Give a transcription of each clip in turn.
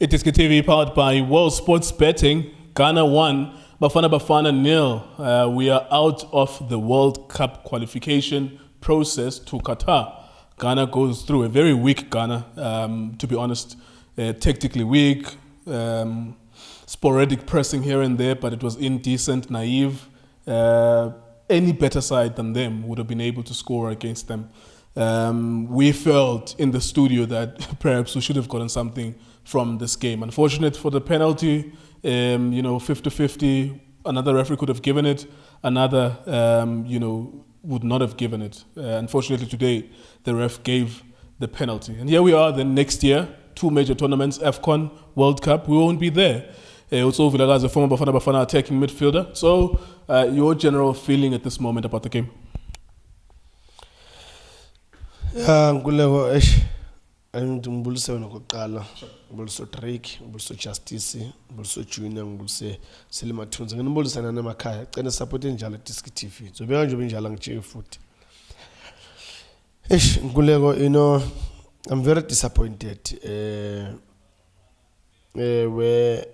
iDiskiTV powered by World Sports Betting. Ghana 1, Bafana Bafana 0. We are out of the World Cup qualification process to Qatar. Ghana goes through a very weak Ghana, to be honest, tactically weak, sporadic pressing here and there, but it was indecent, naive. Any better side than them would have been able to score against them. We felt in the studio that perhaps we should have gotten something from this game. Unfortunate for the penalty, 50-50. Another referee could have given it. Another, would not have given it. Unfortunately today, the ref gave the penalty. And here we are then next year, 2 major tournaments, AFCON, World Cup, we won't be there. Tso Vilakazi, a former Bafana Bafana attacking midfielder. So, your general feeling at this moment about the game? Ngibulise wena kokuqala, ngibulise Drake, ngibulise Justice, ngibulise Junior, ngibulise Selimathunzi. Ngibulise nana emakhaya. Cela support njalo iDiskiTV. Zobeka nje njalo ngitshe futhi. Nguleko, I'm very disappointed where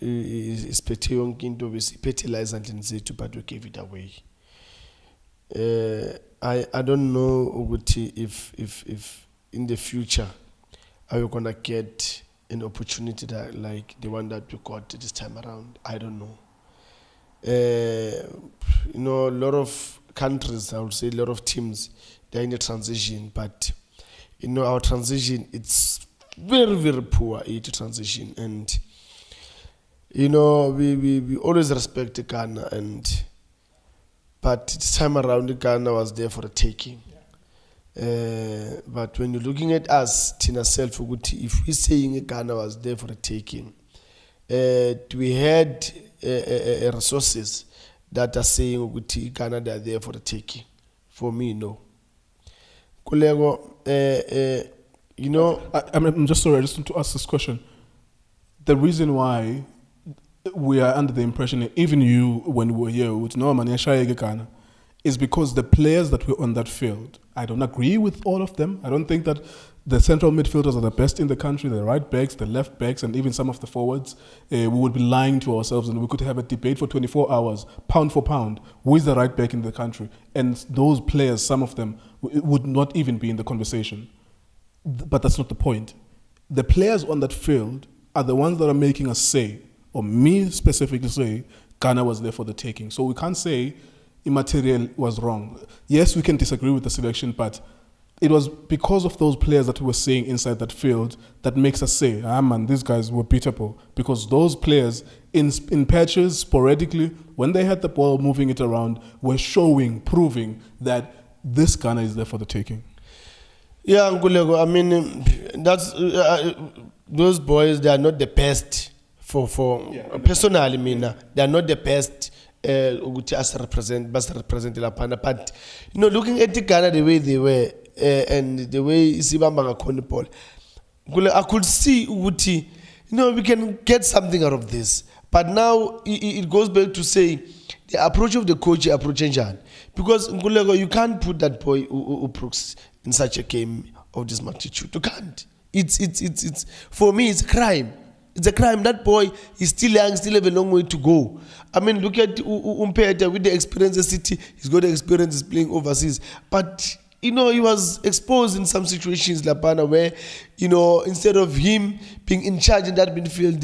isiphethe yonke into besiphethe la ezandleni zethu but we gave it away. I don't know ukuthi if in the future are we gonna get an opportunity that like the one that we got this time around. I don't know. A lot of countries, I would say a lot of teams, they're in a transition, but our transition, it's very, very poor transition. And we always respect Ghana, but this time around Ghana was there for the taking. But when you're looking at us, Tina self, if we're saying Ghana was there for the taking, we had resources that are saying Ghana they are there for the taking. For me, no. I'm just sorry, I just want to ask this question. The reason why we are under the impression that even you, when we were here, with no Ghana, is because the players that were on that field, I don't agree with all of them. I don't think that the central midfielders are the best in the country, the right backs, the left backs, and even some of the forwards. We would be lying to ourselves, and we could have a debate for 24 hours, pound for pound, who is the right back in the country. And those players, some of them, would not even be in the conversation. But that's not the point. The players on that field are the ones that are making us say, or me specifically say, Ghana was there for the taking. So we can't say immaterial was wrong. Yes, we can disagree with the selection, but it was because of those players that we were seeing inside that field that makes us say, man, these guys were beatable. Because those players, in patches, sporadically, when they had the ball moving it around, were proving that this Ghana is there for the taking. Yeah, Ngulego, I mean, that's those boys, they are not the best personally, they are not the best as represent la Pana. But looking at the Ghana the way they were and the way Sibamba Ngakone Paul, I could see we can get something out of this. But now it goes back to say the approach of the coach approaching Jan, because Ngulego, you can't put that boy Brooks in such a game of this magnitude. You can't. It's for me, it's a crime. It's a crime. That boy is still young, still have a long way to go. I mean, look at Umpeta with the experience in City. He's got the experience playing overseas. But, he was exposed in some situations, Lapana, where, instead of him being in charge in that midfield,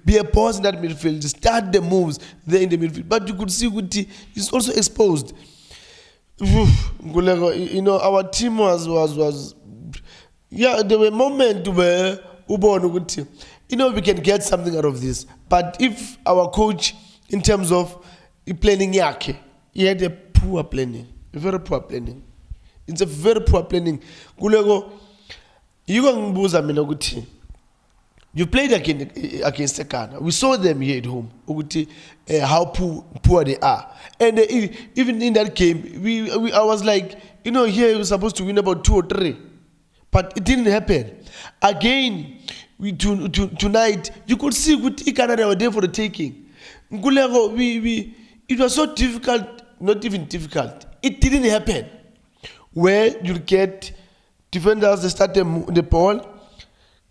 be a boss in that midfield, start the moves there in the midfield. But you could see he's also exposed. Our team was there were moments where we can get something out of this. But if our coach, in terms of planning, he had a poor planning, a very poor planning. It's a very poor planning. You played against Ghana. We saw them here at home. How poor they are. And even in that game, I was like, here we're supposed to win about 2 or 3. But it didn't happen. Again, tonight, you could see Ghana, they were there for the taking. It was so difficult, not even difficult. It didn't happen. Where you get defenders, they start the ball,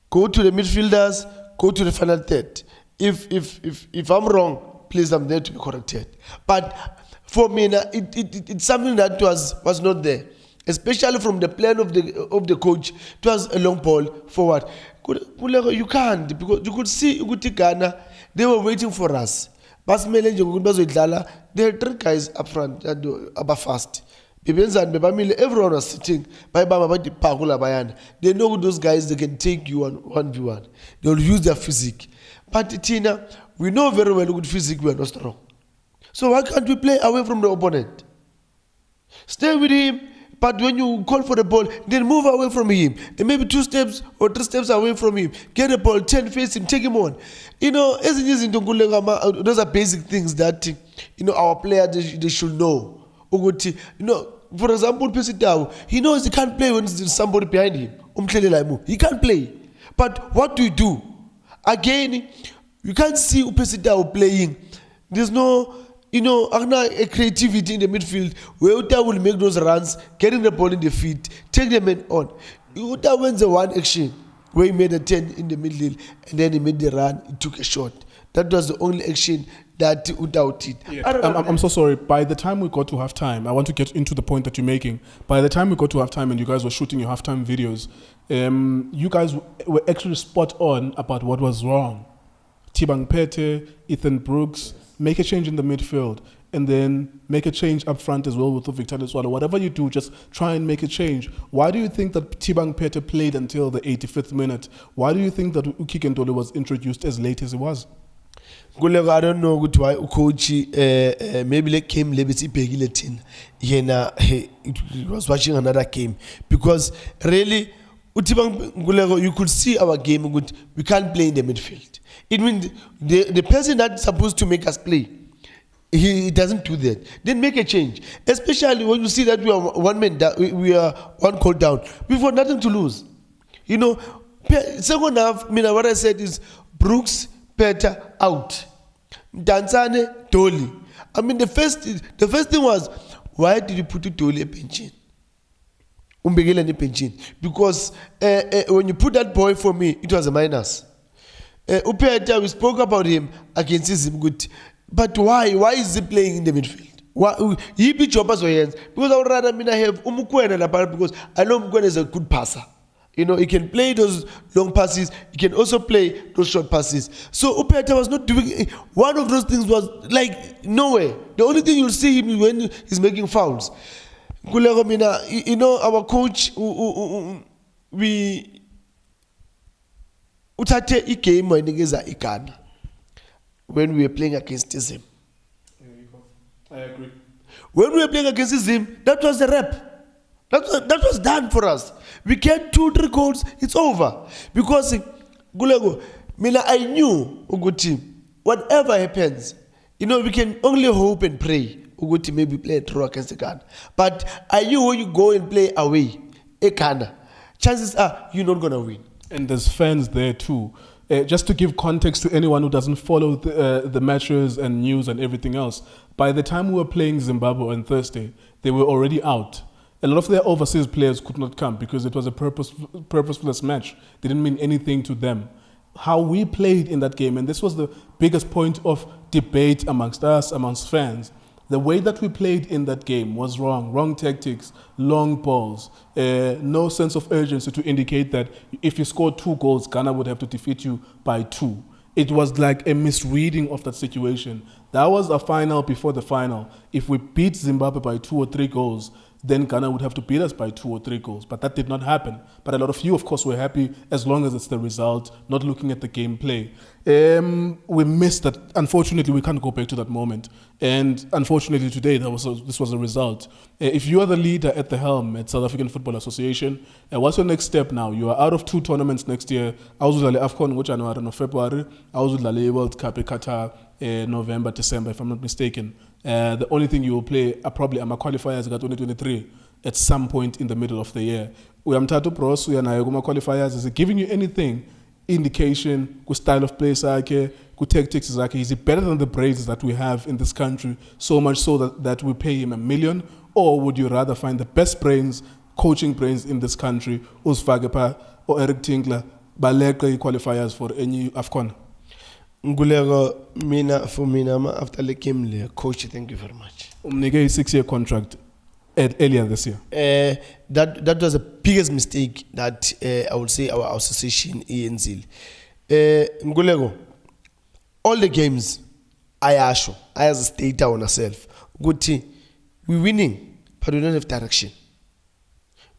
go to the midfielders, go to the final third. If I'm wrong, please, I'm there to be corrected. But for me, it's something that was not there, especially from the plan of the coach. It was a long ball forward. You can't, because you could see Ghana, they were waiting for us. They had 3 guys up front that were fast. Everyone was sitting. They know those guys, they can take you 1v1. They'll use their physique. But Tina, we know very well with physique we are not strong. So why can't we play away from the opponent? Stay with him, but when you call for the ball, then move away from him. And maybe 2 steps or 3 steps away from him. Get the ball, turn, face him, take him on. Those are basic things that our players they should know. For example, he knows he can't play when there's somebody behind him. He can't play. But what do you do? Again, you can't see Upesitao playing. There's no, a creativity in the midfield where Uta will make those runs, getting the ball in the feet, take the men on. Uta wins the one action where he made a 10 in the middle and then he made the run, he took a shot. That was the only action that Uta did. Yeah. I'm so sorry. By the time we got to halftime, I want to get into the point that you're making. By the time we got to halftime and you guys were shooting your halftime videos, you guys were actually spot on about what was wrong. Tibang Pete, Ethan Brooks, make a change in the midfield, and then make a change up front as well with Victor Swallow. Whatever you do, just try and make a change. Why do you think that Tibang Pete played until the 85th minute? Why do you think that Ukikentole was introduced as late as he was? I don't know why coach maybe like came lebisi begile he was watching another game, because really you could see our game we can't play in the midfield. It means the person that's supposed to make us play, he doesn't do that. Then make a change, especially when you see that we are one man down, we are one goal down. We've got nothing to lose. Second half, what I said is Brooks, Peter out, Dansane, Dolly. The first thing was, why did you put Dolly a pension? Because when you put that boy for me, it was a minus. Upeta, we spoke about him against him good, but why is he playing in the midfield? Why he be jobbers or hands? Because I would rather have Umukwena, because I know Umukwena is a good passer. He can play those long passes. He can also play those short passes. So Upeta was not doing one of those things. Was like nowhere. The only thing you'll see him when he's making fouls. Our coach, we utate game when we were playing against him. I agree. When we were playing against him, that was the rep. That was done for us. We get 2-3 goals, it's over. Because I knew whatever happens, we can only hope and pray. Maybe play a draw against the Ghana. But I knew when you go and play away, Ghana, chances are you're not gonna win. And there's fans there too. Just to give context to anyone who doesn't follow the matches and news and everything else, by the time we were playing Zimbabwe on Thursday, they were already out. A lot of their overseas players could not come because it was a purposeless match. They didn't mean anything to them. How we played in that game, and this was the biggest point of debate amongst us, amongst fans, the way that we played in that game was wrong. Wrong tactics, long balls, no sense of urgency to indicate that if you scored 2 goals, Ghana would have to defeat you by 2. It was like a misreading of that situation. That was a final before the final. If we beat Zimbabwe by 2 or 3 goals, then Ghana would have to beat us by 2 or 3 goals. But that did not happen. But a lot of you, of course, were happy as long as it's the result, not looking at the gameplay. We missed that. Unfortunately, we can't go back to that moment. And unfortunately, today, this was a result. If you are the leader at the helm at South African Football Association, what's your next step now? You are out of 2 tournaments next year. I was with the AFCON in January and February. I was with the World Cup in Qatar November, December, if I'm not mistaken. The only thing you will play are probably Qualifiers 2023 at some point in the middle of the year. Uyamthatha uBroos uyanayo Qualifiers. Is it giving you anything, indication, ku style of play sakhe, ku tactics zakhe? Is it better than the brains that we have in this country, so much so that we pay him $1 million? Or would you rather find the best brains, coaching brains in this country, Usfagepa or Eric Tinkler, baleke qualifiers for any AFCON? Ngulego, for me, after the game, coach, thank you very much. Umnike a 6-year contract earlier this year. That was the biggest mistake that I would say our association ENZIL. Ngulego, all the games I as a state on ourselves, we're winning, but we don't have direction.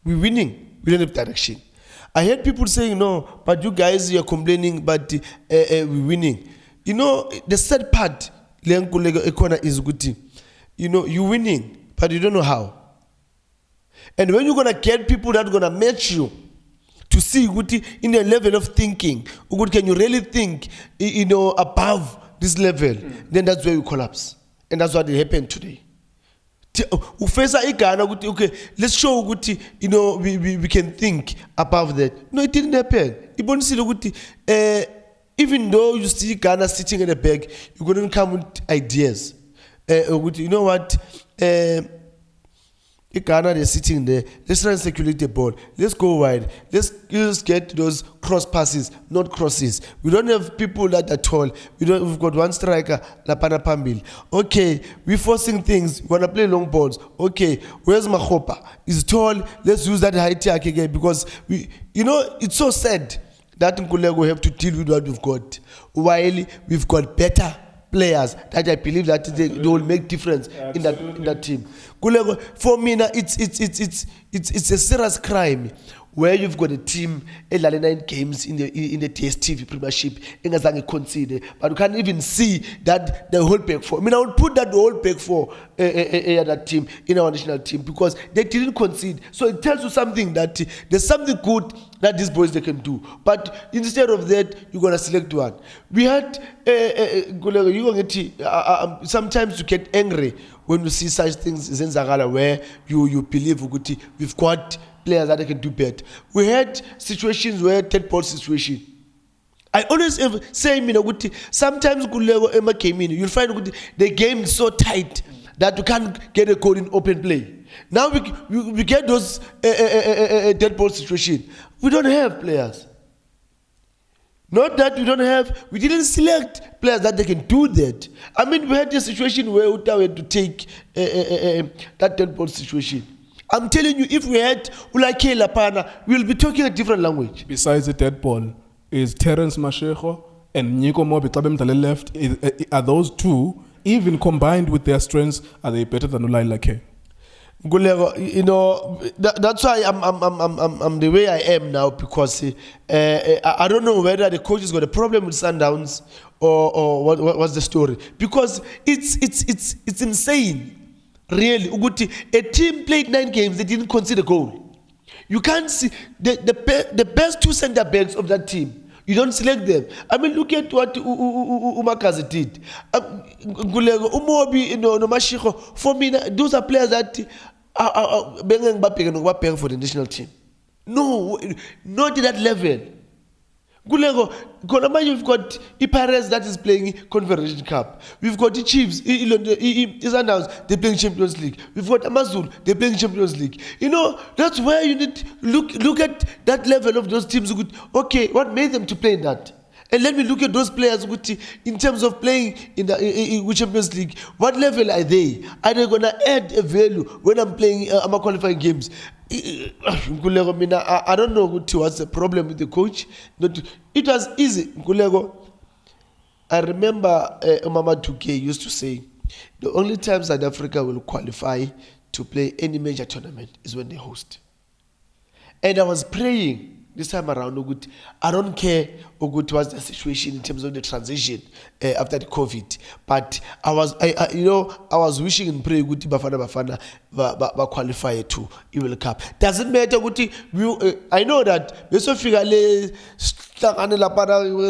We're winning, we don't have direction. I heard people saying, no, but you guys, you're complaining, but we're winning. You know, the sad part, is good. You know, you're winning, but you don't know how. And when you're going to get people that are going to match you to see in a level of thinking, can you really think, above this level, then that's where you collapse. And that's what happened today. Okay, let's show we can think above that. No, it didn't happen. Even though you see Ghana sitting in the back, you're going to come with ideas. You know what? Ghana, they're sitting there. Let's try and circulate the ball. Let's go wide. Let's get those cross passes, not crosses. We don't have people that are tall. We've got one striker, Lapana Pambil. Okay, we're forcing things. We want to play long balls. Okay, where's Mahopa? He's tall. Let's use that high tack again because it's so sad that Nkulego have to deal with what we've got. While we've got better players that I believe that they will make difference in that team. For me, it's a serious crime where you've got a team 9 games in the TSTV Premiership engazange concede, but you can't even see that the whole back four. I would put that the whole back four that team in our national team because they didn't concede. So it tells you something that there's something good that these boys they can do. But instead of that, you're gonna select one. We had sometimes you get angry when you see such things in Zagala where you believe we've got players that they can do better. We had situations where third ball situation. I always say, sometimes Emma came in, you'll find the game is so tight that you can't get a goal in open play. Now we get those dead ball situation. We don't have players. Not that we didn't select players that they can do that. We had a situation where Uta had to take that dead ball situation. I'm telling you, if we had Ulake Lapana, we'll be talking a different language. Besides the dead ball, is Terence Mashego and Nico Mobi Tabem left? Are those two, even combined with their strengths, are they better than Ulai Lake? That's why I'm the way I am now because I don't know whether the coach has got a problem with Sundowns or what's the story, because it's insane. Really, a team played 9 games, they didn't concede a goal. You can't see the best 2 center backs of that team. You don't select them. Look at what Umakazi did. Umobi, Mashiko. For me, those are players that are paying for the national team. No, not at that level. You've got Ipares that is playing Confederation Cup. We've got the Chiefs, Sundowns, they're playing Champions League. We've got Amazul, they're playing Champions League. That's where you need to look at that level of those teams. Okay, what made them to play in that? And let me look at those players in terms of playing in the Champions League. What level are they? Are they going to add a value when I'm playing qualifying games? I don't know what's the problem with the coach. It was easy. I remember Mama Tuke used to say, the only time South Africa will qualify to play any major tournament is when they host. And I was praying this time around, I don't care what's the situation in terms of the transition after the COVID, but I was wishing and praying Bafana Bafana qualify to World Cup. Doesn't matter I know that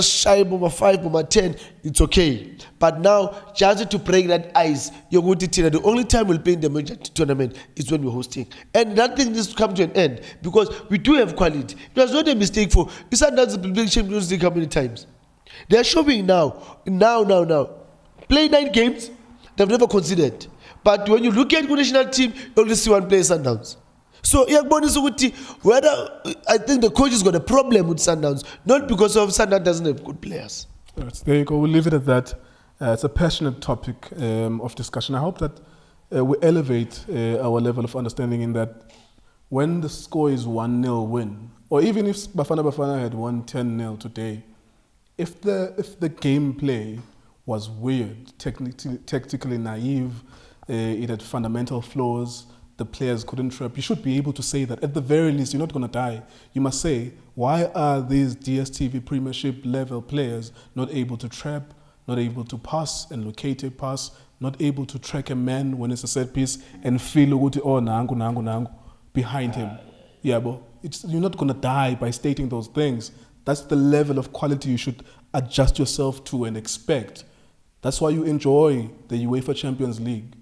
shy 5, 10, it's okay. But now, just to break that ice, the only time we'll play in the major tournament is when we're hosting. And that thing needs to come to an end because we do have quality. It was not a mistake for Sundowns playing Champions League how many times? They're showing now. Play 9 games, they've never considered. But when you look at the national team, you only see one player Sundowns. So whether I think the coach has got a problem with Sundowns, not because of Sundowns doesn't have good players. Right, there you go. We'll leave it at that. It's a passionate topic of discussion. I hope that we elevate our level of understanding in that when the score is 1-0 win, or even if Bafana Bafana had won 10-0 today, if the gameplay was weird, tactically naive, it had fundamental flaws, the players couldn't trap, you should be able to say that. At the very least, you're not going to die. You must say, why are these DSTV Premiership level players not able to trap, not able to pass and locate a pass, not able to track a man when it's a set piece and feel nangu behind him? Yeah, but you're not going to die by stating those things. That's the level of quality you should adjust yourself to and expect. That's why you enjoy the UEFA Champions League.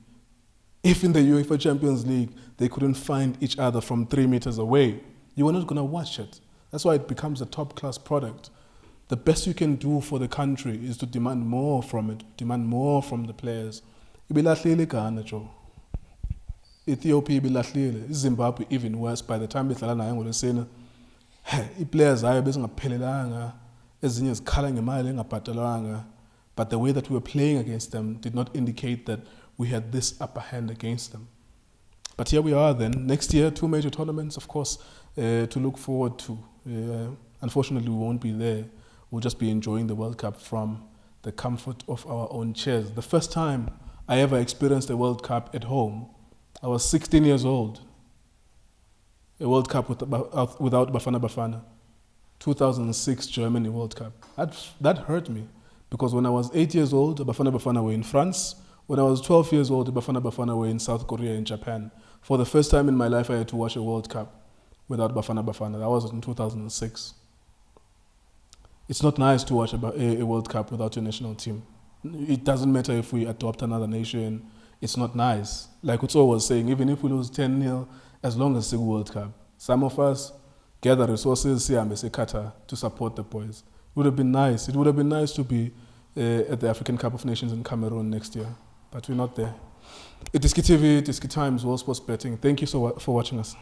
If in the UEFA Champions League they couldn't find each other from 3 meters away, you are not going to watch it. That's why it becomes a top-class product. The best you can do for the country is to demand more from it, demand more from the players. Ibilahlile Ghana, Joe. Ethiopia ibilahlile. Zimbabwe even worse. By the time bedlala nayo ngolesina, i-players ayo besingaphelelanga, ezinye zikhala ngemali engabhatalwanga. But the way that we were playing against them did not indicate that we had this upper hand against them. But here we are then. Next year, 2 major tournaments, of course, to look forward to. Unfortunately, we won't be there. We'll just be enjoying the World Cup from the comfort of our own chairs. The first time I ever experienced a World Cup at home, I was 16 years old. A World Cup without Bafana Bafana. 2006 Germany World Cup. That hurt me. Because when I was 8 years old, Bafana Bafana were in France. When I was 12 years old, Bafana Bafana were in South Korea and Japan. For the first time in my life, I had to watch a World Cup without Bafana Bafana. That was in 2006. It's not nice to watch a World Cup without your national team. It doesn't matter if we adopt another nation. It's not nice. Like Tso was saying, even if we lose 10-0, as long as it's a World Cup, some of us gather resources here and say Qatar to support the boys. It would have been nice. It would have been nice to be at the African Cup of Nations in Cameroon next year. But we're not there. iDiskiTV, Diski Times, World Sports Betting. Thank you for watching us.